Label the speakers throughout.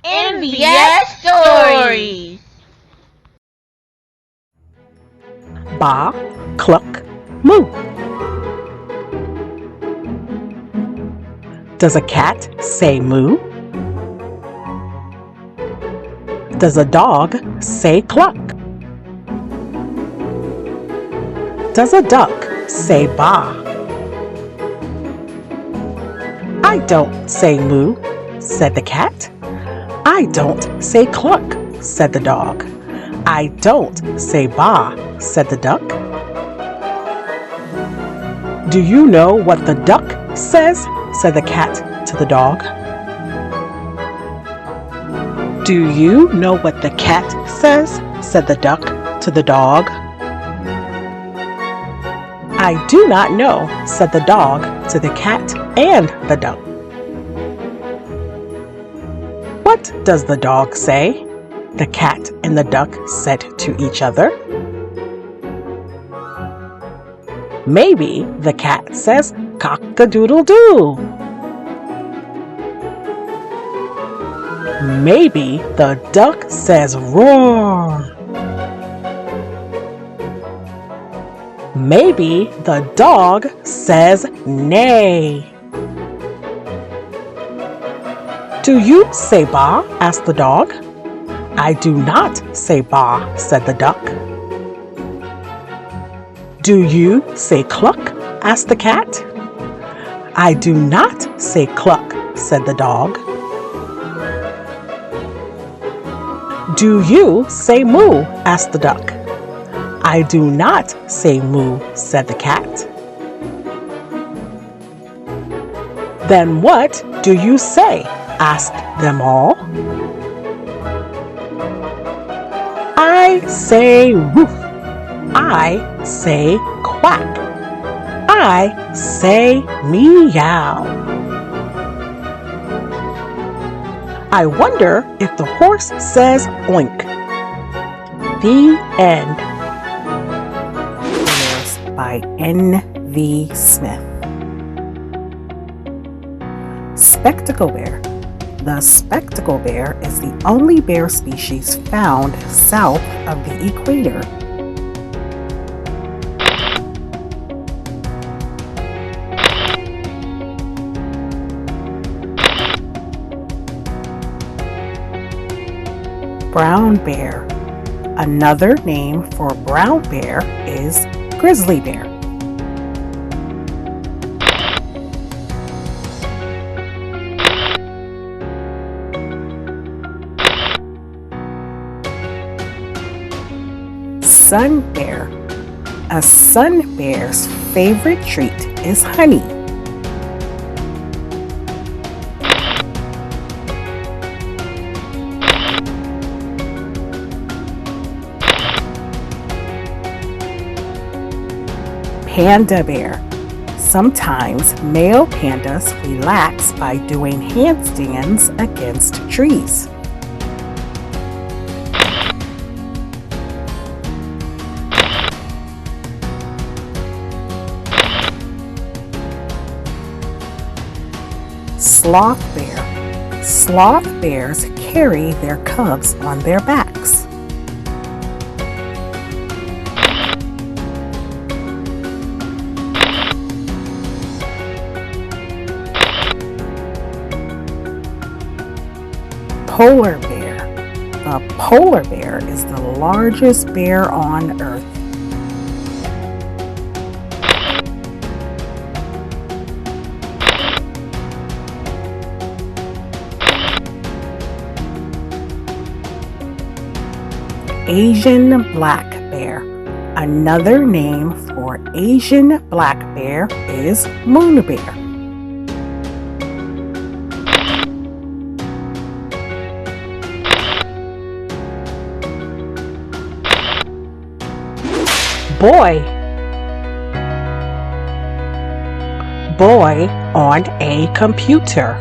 Speaker 1: NVS Stories.
Speaker 2: Ba, cluck, moo. Does a cat say moo? Does a dog say cluck? Does a duck say ba? I don't say moo, said the cat. I don't say cluck, said the dog. I don't say ba, said the duck. Do you know what the duck says? Said the cat to the dog. Do you know what the cat says? Said the duck to the dog. I do not know, said the dog to the cat and the duck. What does the dog say? The cat and the duck said to each other. Maybe the cat says cock-a-doodle-doo. Maybe the duck says roar. Maybe the dog says neigh. Do you say ba? Asked the dog. I do not say ba, said the duck. Do you say cluck? Asked the cat. I do not say cluck, said the dog. Do you say moo? Asked the duck. I do not say moo, said the cat. Then what do you say? Asked them all. I say woof. I say quack. I say meow. I wonder if the horse says oink. The end. By N.V. Smith. Spectacle bear. The spectacle bear is the only bear species found south of the equator. Brown bear. Another name for brown bear is grizzly bear. Sun bear. A sun bear's favorite treat is honey. Panda bear. Sometimes male pandas relax by doing handstands against trees. Sloth bear. Sloth bears carry their cubs on their backs. Polar bear. The polar bear is the largest bear on Earth. Asian black bear. Another name for Asian black bear is moon bear. Boy. Boy on a computer.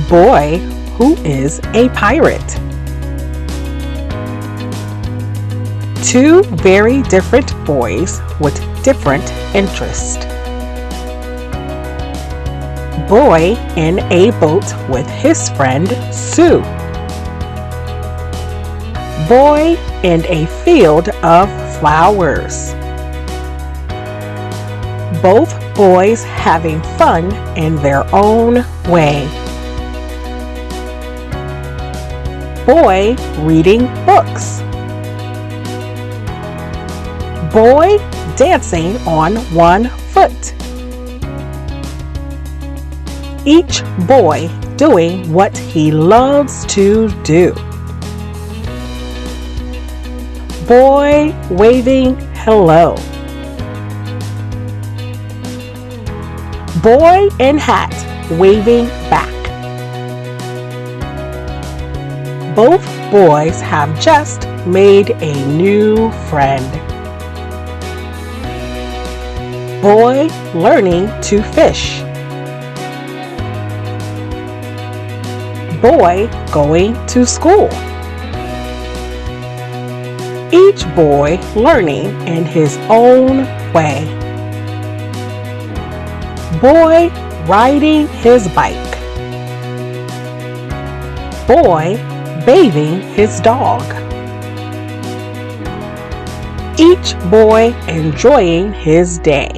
Speaker 2: Boy who is a pirate. Two very different boys with different interests. boy in a boat with his friend Sue. Boy in a field of flowers. Both boys having fun in their own way. Boy reading books. Boy dancing on one foot. Each boy doing what he loves to do. Boy waving hello. Boy in hat waving back. Both boys have just made a new friend. Boy learning to fish. Boy going to school. Each boy learning in his own way. Boy riding his bike. Boy bathing his dog. Each boy enjoying his day.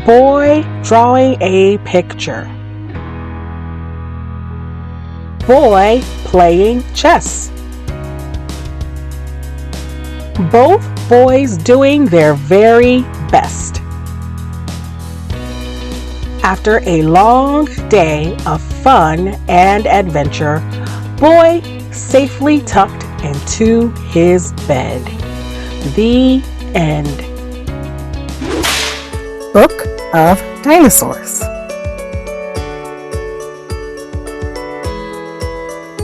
Speaker 2: Boy drawing a picture. Boy playing chess. Both boys doing their very best. After a long day of fun and adventure, boy safely tucked into his bed. The end.
Speaker 1: Book of Dinosaurs.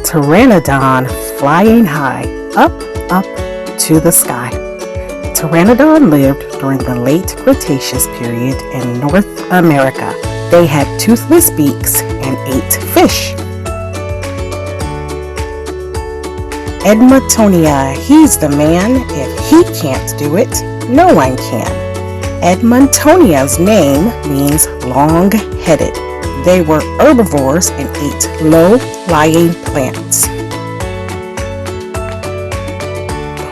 Speaker 1: Pteranodon flying high, up to the sky. Pteranodon lived during the late Cretaceous period in North America. They had toothless beaks and ate fish. Edmontonia, he's the man. If he can't do it, no one can. Edmontonia's name means long-headed. They were herbivores and ate low-lying plants.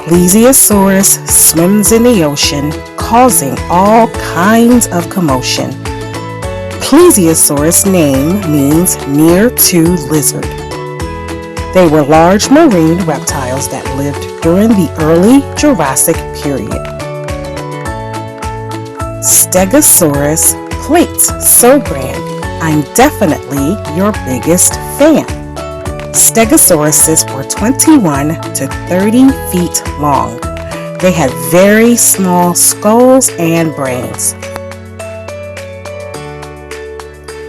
Speaker 1: Plesiosaurus swims in the ocean, causing all kinds of commotion. Plesiosaurus' name means near to lizard. They were large marine reptiles that lived during the early Jurassic period. Stegosaurus plates so grand, I'm definitely your biggest fan. Stegosauruses were 21 to 30 feet long. They had very small skulls and brains.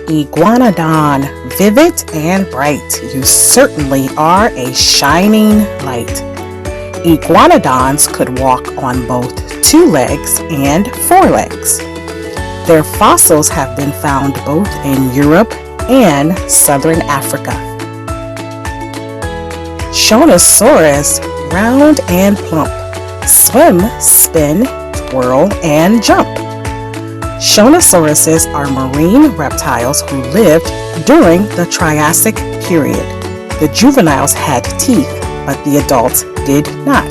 Speaker 1: Iguanodon, vivid and bright, you certainly are a shining light. Iguanodons could walk on both 2 legs and 4 legs. Their fossils have been found both in Europe and southern Africa. Shonosaurus, round and plump, swim, spin, twirl, and jump. Shonosauruses are marine reptiles who lived during the Triassic period. The juveniles had teeth, but the adults did not.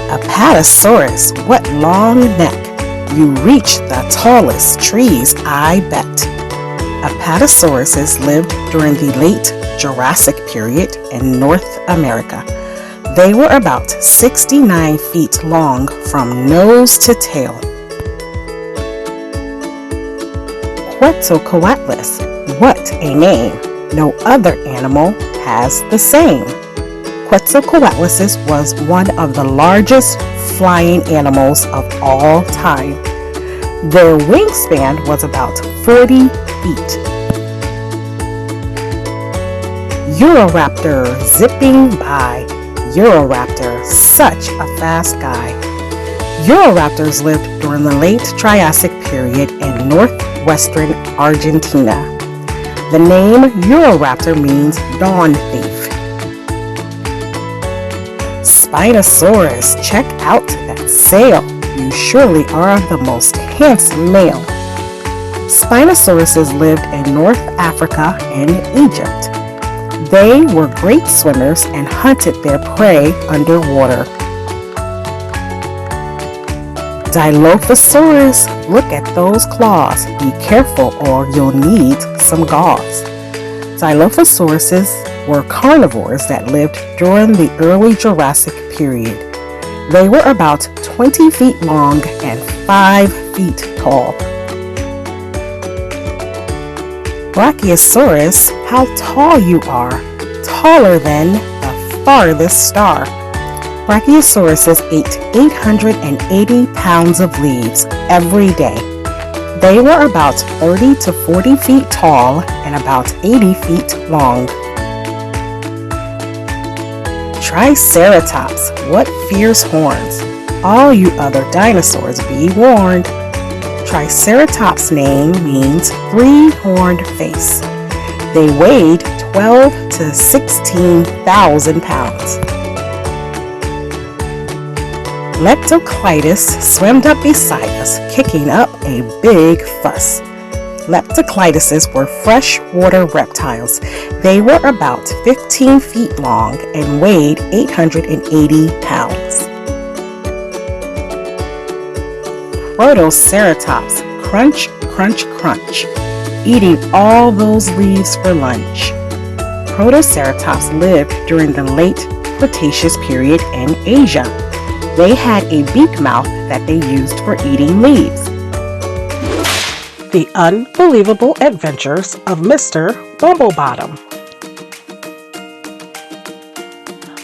Speaker 1: Apatosaurus, what long neck. You reach the tallest trees, I bet. Apatosauruses lived during the late Jurassic period in North America. They were about 69 feet long from nose to tail. Quetzalcoatlus, what a name. No other animal has the same. Quetzalcoatlus was one of the largest flying animals of all time. Their wingspan was about 40 feet. Euroraptor zipping by. Euroraptor, such a fast guy. Euroraptors lived during the late Triassic period in northwestern Argentina. The name Euroraptor means dawn thief. Spinosaurus, check out that sail. you surely are the most handsome male. Spinosauruses lived in North Africa and Egypt. They were great swimmers and hunted their prey underwater. Dilophosaurus, look at those claws. Be careful or you'll need some gauze. Dilophosauruses were carnivores that lived during the early Jurassic period. They were about 20 feet long and 5 feet tall. Brachiosaurus, how tall you are, taller than the farthest star. Brachiosauruses ate 880 pounds of leaves every day. They were about 30 to 40 feet tall and about 80 feet long. Triceratops, what fierce horns! All you other dinosaurs be warned. Triceratops' name means three-horned face. They weighed 12 to 16,000 pounds. Leptocleidos swam up beside us, kicking up a big fuss. Leptocleidos were freshwater reptiles. They were about 15 feet long and weighed 880 pounds. Protoceratops, crunch, crunch, crunch, eating all those leaves for lunch. Protoceratops lived during the late Cretaceous period in Asia. They had a beak mouth that they used for eating leaves.
Speaker 2: The Unbelievable Adventures of Mr. Bumblebottom.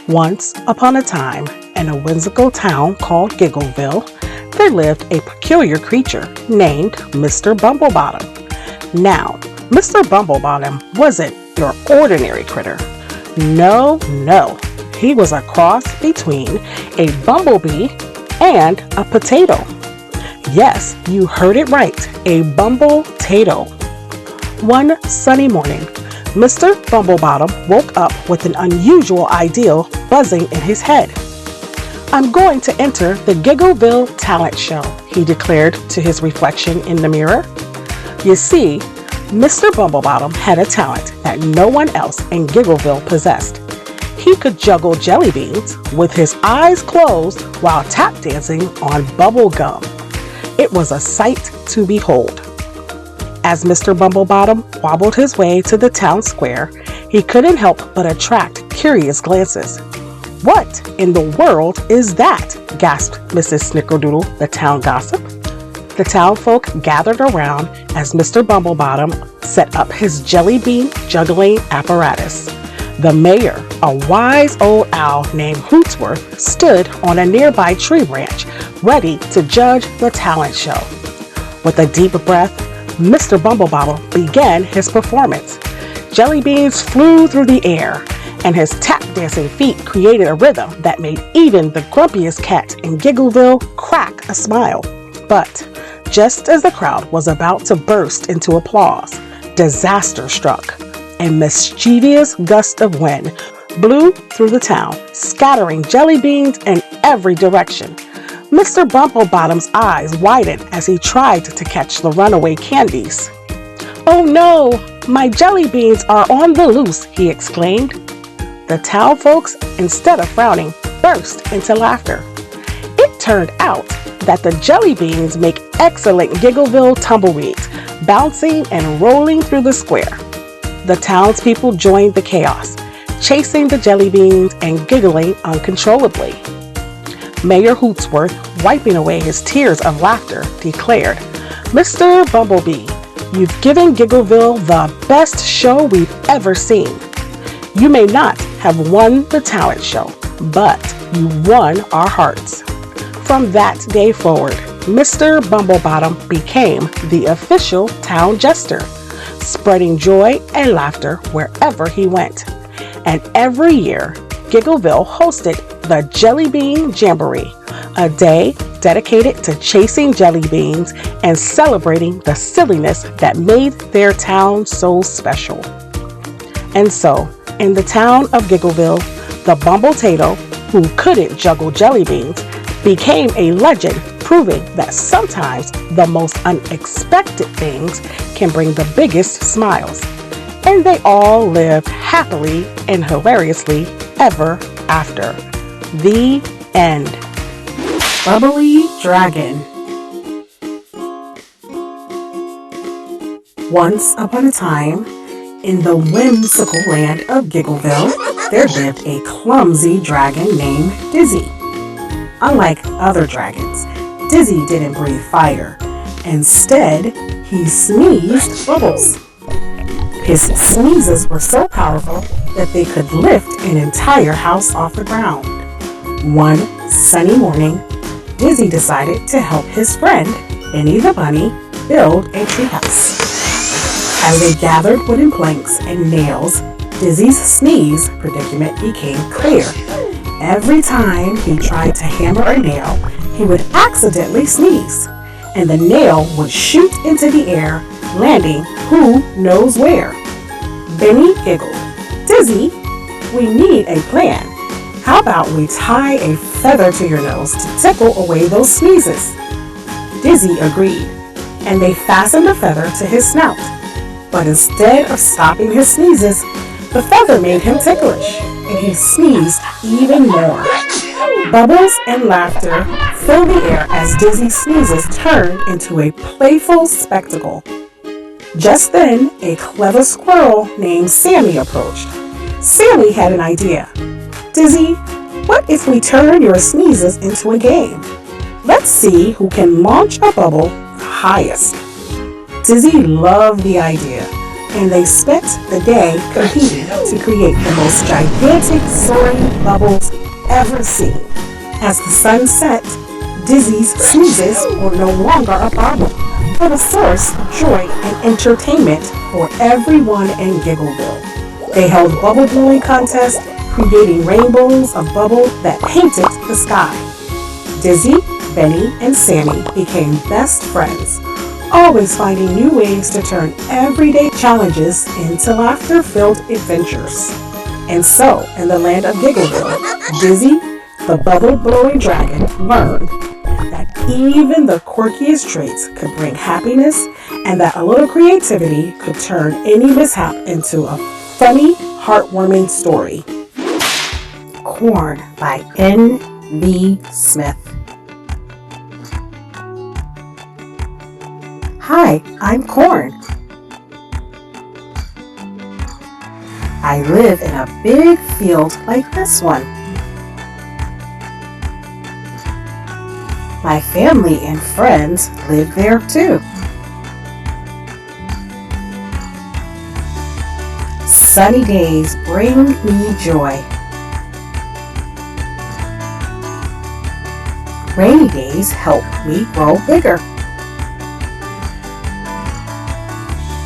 Speaker 2: Once upon a time, in a whimsical town called Giggleville, there lived a peculiar creature named Mr. Bumblebottom. Now, Mr. Bumblebottom wasn't your ordinary critter. No, he was a cross between a bumblebee and a potato. Yes, you heard it right, a bumble-tato. One sunny morning, Mr. Bumblebottom woke up with an unusual idea buzzing in his head. "I'm going to enter the Giggleville talent show," he declared to his reflection in the mirror. You see, Mr. Bumblebottom had a talent that no one else in Giggleville possessed. He could juggle jelly beans with his eyes closed while tap dancing on bubble gum. It was a sight to behold. As Mr. Bumblebottom wobbled his way to the town square, he couldn't help but attract curious glances. "What in the world is that?" gasped Mrs. Snickerdoodle, the town gossip. The town folk gathered around as Mr. Bumblebottom set up his jelly bean juggling apparatus. The mayor, a wise old owl named Hootsworth, stood on a nearby tree branch, ready to judge the talent show. With a deep breath, Mr. Bumblebottom began his performance. Jelly beans flew through the air, and his tap-dancing feet created a rhythm that made even the grumpiest cat in Giggleville crack a smile. But just as the crowd was about to burst into applause, disaster struck. A mischievous gust of wind blew through the town, scattering jelly beans in every direction. Mr. Bumblebottom's eyes widened as he tried to catch the runaway candies. "Oh no, my jelly beans are on the loose," he exclaimed. The town folks, instead of frowning, burst into laughter. It turned out that the jelly beans make excellent Giggleville tumbleweeds, bouncing and rolling through the square. The townspeople joined the chaos, chasing the jelly beans and giggling uncontrollably. Mayor Hootsworth, wiping away his tears of laughter, declared, "Mr. Bumblebee, you've given Giggleville the best show we've ever seen. You may not have won the talent show, but you won our hearts." From that day forward, Mr. Bumblebottom became the official town jester, spreading joy and laughter wherever he went. And every year, Giggleville hosted the Jelly Bean Jamboree, a day dedicated to chasing jelly beans and celebrating the silliness that made their town so special. And so, in the town of Giggleville, the Bumbletato, who couldn't juggle jelly beans, became a legend proving that sometimes the most unexpected things can bring the biggest smiles. And they all lived happily and hilariously ever after. The end.
Speaker 1: Bubbly Dragon. Once upon a time, in the whimsical land of Giggleville, there lived a clumsy dragon named Dizzy. Unlike other dragons, Dizzy didn't breathe fire. Instead, he sneezed bubbles. His sneezes were so powerful that they could lift an entire house off the ground. One sunny morning, Dizzy decided to help his friend, Benny the Bunny, build a treehouse. As they gathered wooden planks and nails, Dizzy's sneeze predicament became clear. Every time he tried to hammer a nail, he would accidentally sneeze, and the nail would shoot into the air, landing who knows where. Benny giggled. "Dizzy, we need a plan. How about we tie a feather to your nose to tickle away those sneezes?" Dizzy agreed, and they fastened a feather to his snout. But instead of stopping his sneezes, the feather made him ticklish, and he sneezed even more. Bubbles and laughter filled the air as Dizzy's sneezes turned into a playful spectacle. Just then, a clever squirrel named Sammy approached. Sammy had an idea. "Dizzy, what if we turn your sneezes into a game? Let's see who can launch a bubble the highest." Dizzy loved the idea, and they spent the day competing to create the most gigantic soaring bubbles ever seen. As the sun set, Dizzy's sneezes were no longer a problem, but a source of joy and entertainment for everyone in Giggleville. They held bubble blowing contests, creating rainbows of bubble that painted the sky. Dizzy, Benny, and Sammy became best friends, always finding new ways to turn everyday challenges into laughter-filled adventures. And so, in the land of Giggleville, Dizzy, the bubble-blowing dragon, learned that even the quirkiest traits could bring happiness, and that a little creativity could turn any mishap into a funny, heartwarming story. Corn by N.V. Smith. Hi, I'm Corn. I live in a big field like this one. My family and friends live there too. Sunny days bring me joy. Rainy days help me grow bigger.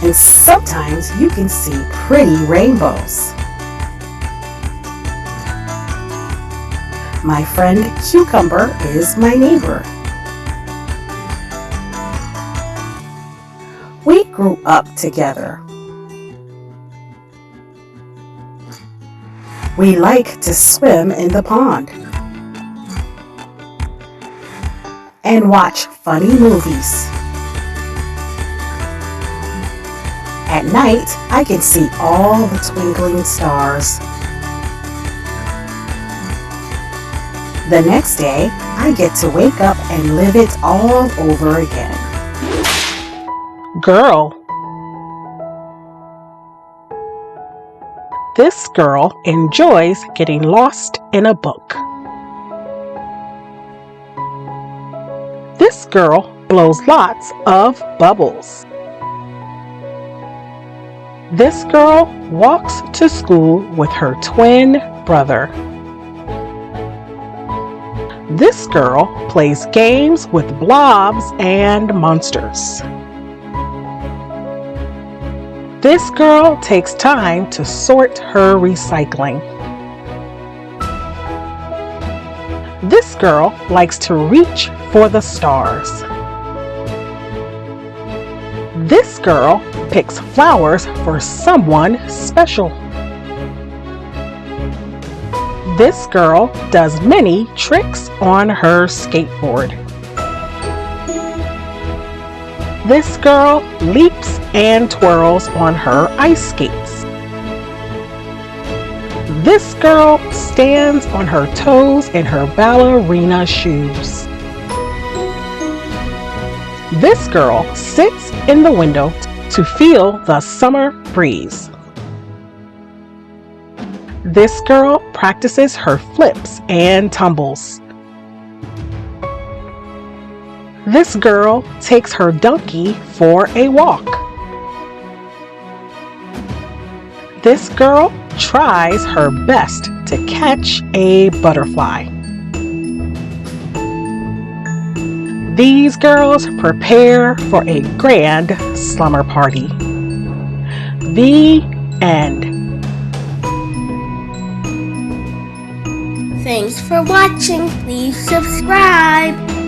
Speaker 1: And sometimes you can see pretty rainbows. My friend Cucumber is my neighbor. We grew up together. We like to swim in the pond and watch funny movies. At night, I can see all the twinkling stars. The next day, I get to wake up and live it all over again.
Speaker 2: Girl. This girl enjoys getting lost in a book. This girl blows lots of bubbles. This girl walks to school with her twin brother. This girl plays games with blobs and monsters. This girl takes time to sort her recycling. This girl likes to reach for the stars. This girl picks flowers for someone special. This girl does many tricks on her skateboard. This girl leaps and twirls on her ice skates. This girl stands on her toes in her ballerina shoes. This girl sits in the window to feel the summer breeze. This girl practices her flips and tumbles. This girl takes her donkey for a walk. This girl tries her best to catch a butterfly. These girls prepare for a grand slumber party. The end.
Speaker 3: Thanks for watching. Please subscribe.